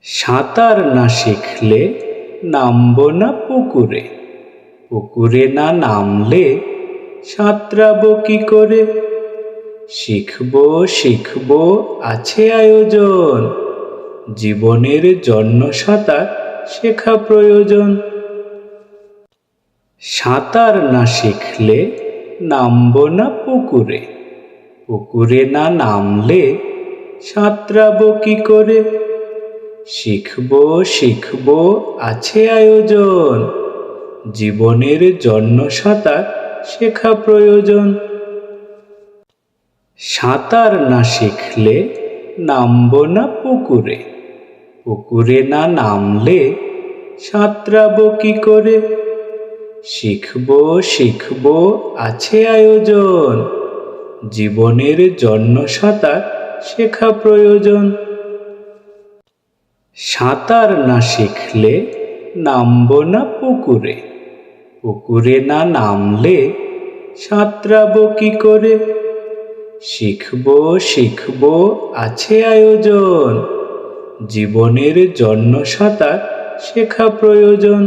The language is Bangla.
সাঁতার না শিখলে নামবো না পুকুরে, পুকুরে না নামলে সাঁতরাবো কি করে? শিখবো শিখবো আছে আয়োজন, জীবনের জন্য সাঁতার শেখা প্রয়োজন। সাঁতার না শিখলে নামবো না পুকুরে, পুকুরে না নামলে সাঁতরাবো কি করে? শিখবো শিখবো আছে আয়োজন, জীবনের জন্য সাঁতার শেখা প্রয়োজন। সাঁতার না শিখলে নামবো না পুকুরে, পুকুরে না নামলে সাঁতরাবো কি করে? শিখবো শিখবো আছে আয়োজন, জীবনের জন্য সাঁতার শেখা প্রয়োজন। সাঁতার না শিখলে নামবো না পুকুরে, পুকুরে না নামলে সাঁতরাবো কি করে? শিখবো শিখবো আছে আয়োজন, জীবনের জন্য সাঁতার শেখা প্রয়োজন।